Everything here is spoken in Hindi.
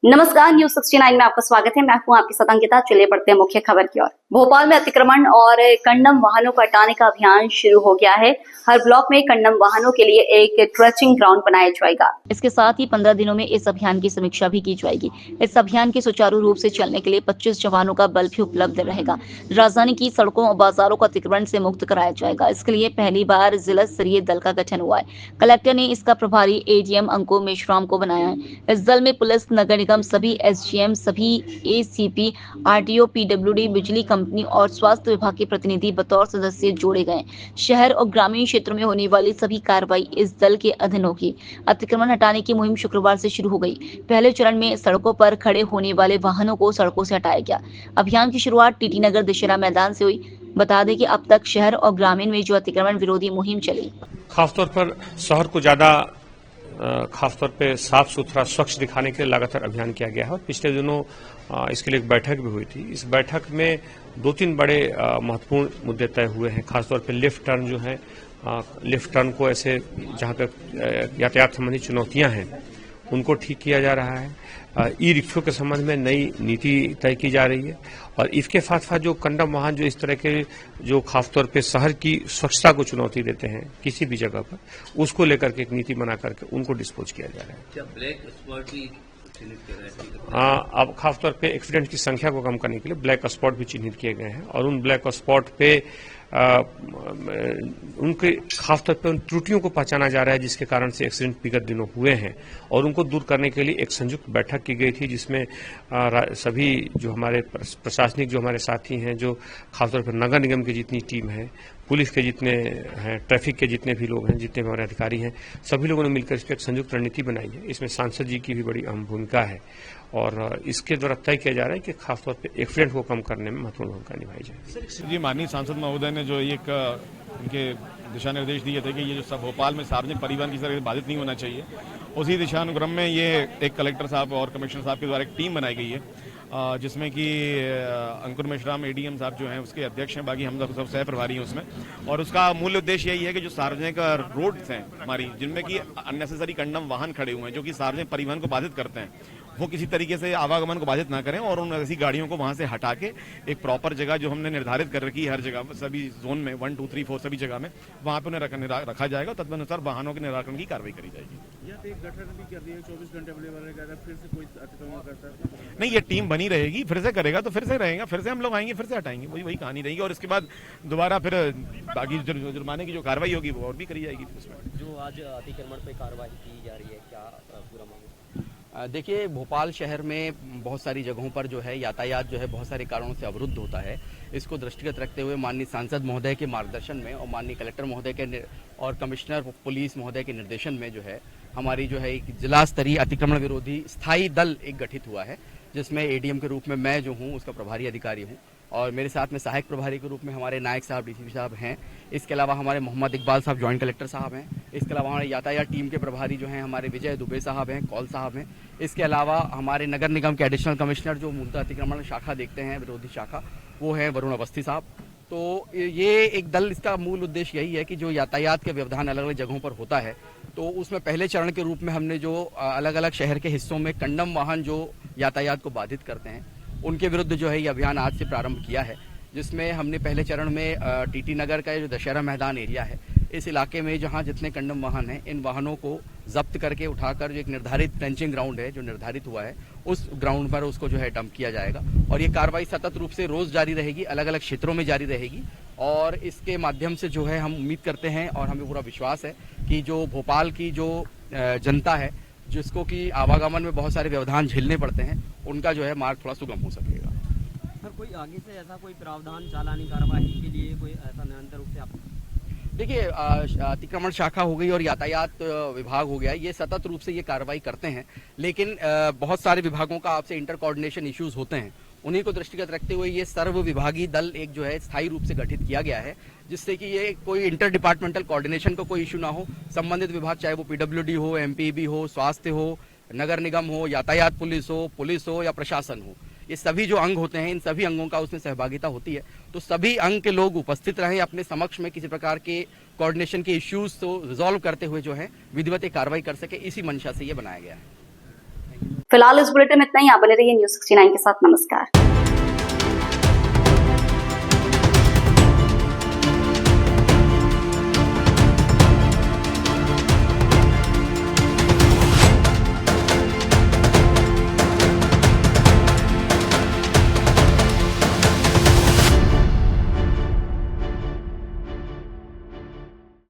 नमस्कार, न्यूज 69 में आपका स्वागत है। मैं हूं आपके साथ अंकिता। चलिए बढ़ते हैं मुख्य खबर की ओर। भोपाल में अतिक्रमण और कंडम वाहनों को हटाने का अभियान शुरू हो गया है। हर ब्लॉक में कंडम वाहनों के लिए एक ट्रचिंग ग्राउंड बनाया जाएगा। इसके साथ ही 15 दिनों में इस अभियान की समीक्षा भी की जाएगी। इस अभियान के सुचारू रूप से चलने के लिए 25 जवानों का बल भी उपलब्ध रहेगा। राजधानी की सड़कों और बाजारों को अतिक्रमण से मुक्त कराया जाएगा। इसके लिए पहली बार जिला स्तरीय दल का गठन हुआ है। कलेक्टर ने इसका प्रभारी एडीएम अंकुर मेश्राम को बनाया है। इस दल में पुलिस, नगर निगम, सभी एसडीएम, सभी एसीपी, आरटीओ, पीडब्ल्यूडी, बिजली कंपनी और स्वास्थ्य विभाग के प्रतिनिधि बतौर सदस्य जोड़े गए। शहर और ग्रामीण क्षेत्रों में होने वाली सभी कार्रवाई इस दल के अधीन होगी। अतिक्रमण हटाने की मुहिम शुक्रवार से शुरू हो गई। पहले चरण में सड़कों पर खड़े होने वाले वाहनों को सड़कों से हटाया गया। अभियान की शुरुआत टीटी नगर दशहरा मैदान से हुई। बता दें कि अब तक शहर और ग्रामीण में जो अतिक्रमण विरोधी मुहिम चली, खासतौर पर शहर को ज्यादा खासतौर पे साफ सुथरा स्वच्छ दिखाने के लिए लगातार अभियान किया गया है। और पिछले दिनों इसके लिए एक बैठक भी हुई थी। इस बैठक में 2-3 बड़े महत्वपूर्ण मुद्दे तय हुए हैं। खासतौर पे लिफ्ट टर्न जो है, लिफ्ट टर्न को ऐसे जहां तक यातायात संबंधी चुनौतियां हैं उनको ठीक किया जा रहा है। ई रिक्शों के संबंध में नई नीति तय की जा रही है। और इसके साथ साथ जो कंडम वाहन जो इस तरह के जो खासतौर पे शहर की स्वच्छता को चुनौती देते हैं किसी भी जगह पर, उसको लेकर के एक नीति बना करके उनको डिस्पोज किया जा रहा है। क्या ब्लैक स्पॉट भी चिन्हित किया गया है? अब खासतौर पे एक्सीडेंट की संख्या को कम करने के लिए ब्लैक स्पॉट भी चिन्हित किए गए हैं। और उन ब्लैक स्पॉट पे उनके खासतौर पे उन त्रुटियों को पहचाना जा रहा है जिसके कारण से एक्सीडेंट विगत दिनों हुए हैं। और उनको दूर करने के लिए एक संयुक्त बैठक की गई थी जिसमें सभी जो हमारे प्रशासनिक जो हमारे साथी हैं, जो खासतौर पर नगर निगम की जितनी टीम है, पुलिस के जितने हैं, ट्रैफिक के जितने भी लोग हैं, जितने भी हमारे अधिकारी हैं, सभी लोगों ने मिलकर इस पर एक संयुक्त रणनीति बनाई है। इसमें सांसद जी की भी बड़ी अहम भूमिका है। और इसके द्वारा तय किया जा रहा है कि खासतौर पर एक्सीडेंट को कम करने में महत्वपूर्ण भूमिका निभाई जाए। जी, माननीय सांसद महोदय ने जो एक इनके दिशा निर्देश दिए थे कि ये जो सब भोपाल में सार्वजनिक परिवहन की तरह बाधित नहीं होना चाहिए, उसी दिशानुक्रम में ये एक कलेक्टर साहब और कमिश्नर साहब के द्वारा एक टीम बनाई गई है जिसमें कि अंकुर मेश्राम एडीएम साहब जो हैं उसके अध्यक्ष हैं, बाकी हम सब सह प्रभारी हैं उसमें। और उसका मूल उद्देश्य यही है कि जो सार्वजनिक रोड्स हैं हमारी, जिनमें कि अननेसेसरी कंडम वाहन खड़े हुए हैं जो कि सार्वजनिक परिवहन को बाधित करते हैं, वो किसी तरीके से आवागमन को बाधित ना करें और उन ऐसी गाड़ियों को वहां से हटा के एक प्रॉपर जगह जो हमने निर्धारित कर रखी है हर जगह, सभी जोन में 1, 2, 3, 4 सभी जगह में, वहां पे उन्हें रखा जाएगा। तदनुसार वाहनों के निराकरण की कार्रवाई करी जाएगी। या तो एक गठन भी कर दिया, 24 घंटे अवेलेबल रहेगा, फिर से कोई अतिक्रमण करता है नहीं, ये टीम बनी रहेगी, फिर से करेगा तो फिर से रहेगा, फिर से हम लोग आएंगे, फिर से हटाएंगे, वही कहानी रहेगी। और इसके बाद दोबारा फिर बाकी जुर्माने की जो कार्रवाई होगी वो और भी करी जाएगी। उसमें जो आज अतिक्रमण पे कार्रवाई की जा रही है, क्या पूरा मामला? देखिए, भोपाल शहर में बहुत सारी जगहों पर जो है यातायात जो है बहुत सारे कारणों से अवरुद्ध होता है। इसको दृष्टिगत रखते हुए माननीय सांसद महोदय के मार्गदर्शन में और माननीय कलेक्टर महोदय के और कमिश्नर पुलिस महोदय के निर्देशन में जो है हमारी जो है एक जिला स्तरीय अतिक्रमण विरोधी स्थायी दल एक गठित हुआ है, जिसमें एडीएम के रूप में मैं जो हूँ उसका प्रभारी अधिकारी हूँ और मेरे साथ में सहायक प्रभारी के रूप में हमारे नायक साहब, डीसीपी साहब हैं। इसके अलावा हमारे मोहम्मद इकबाल साहब ज्वाइंट कलेक्टर साहब हैं। इसके अलावा हमारे यातायात टीम के प्रभारी जो हैं हमारे विजय दुबे साहब हैं, कौल साहब हैं। इसके अलावा हमारे नगर निगम के एडिशनल कमिश्नर जो मूलतः अतिक्रमण शाखा देखते हैं, विरोधी शाखा, वो है वरुण अवस्थी साहब। तो ये एक दल, इसका मूल उद्देश्य यही है कि जो यातायात के व्यवधान अलग अलग जगहों पर होता है, तो उसमें पहले चरण के रूप में हमने जो अलग अलग शहर के हिस्सों में कंडम वाहन जो यातायात को बाधित करते हैं उनके विरुद्ध जो है ये अभियान आज से प्रारंभ किया है, जिसमें हमने पहले चरण में टीटी नगर का जो दशहरा मैदान एरिया है, इस इलाके में जहां जितने कंडम वाहन हैं, इन वाहनों को जब्त करके उठाकर जो एक निर्धारित ट्रेंचिंग ग्राउंड है जो निर्धारित हुआ है, उस ग्राउंड पर उसको जो है डंप किया जाएगा। और ये कार्रवाई सतत रूप से रोज जारी रहेगी, अलग अलग क्षेत्रों में जारी रहेगी। और इसके माध्यम से जो है हम उम्मीद करते हैं और हमें पूरा विश्वास है कि जो भोपाल की जो जनता है, जिसको कि आवागमन में बहुत सारे व्यवधान झेलने पड़ते हैं, उनका जो है मार्ग थोड़ा सुगम हो सकेगा। सर, कोई आगे से ऐसा कोई प्रावधान चालानी कार्रवाई के लिए कोई ऐसा निरंतर रूप से आप? देखिए, अतिक्रमण शाखा हो गई और यातायात विभाग हो गया, ये सतत रूप से ये कार्रवाई करते हैं, लेकिन बहुत सारे विभागों का आपसे इंटर कोऑर्डिनेशन इश्यूज होते हैं। उन्हीं को दृष्टिगत रखते हुए ये सर्व विभागीय दल एक जो है स्थायी रूप से गठित किया गया है, जिससे कि ये कोई इंटर डिपार्टमेंटल कोऑर्डिनेशन का कोई इशू ना हो। संबंधित विभाग, चाहे वो पीडब्ल्यूडी हो, एमपीबी हो, स्वास्थ्य हो, नगर निगम हो, यातायात पुलिस हो या प्रशासन हो, ये सभी जो अंग होते हैं, इन सभी अंगों का उसमें सहभागिता होती है। तो सभी अंग के लोग उपस्थित रहें अपने समक्ष में, किसी प्रकार के कोऑर्डिनेशन के इश्यूज को रिजॉल्व करते हुए जो है विधिवत कार्रवाई कर सके, इसी मंशा से ये बनाया गया है। फिलहाल इस बुलेटिन में इतना ही। आप बने रहिए न्यूज़ 69 के साथ। नमस्कार।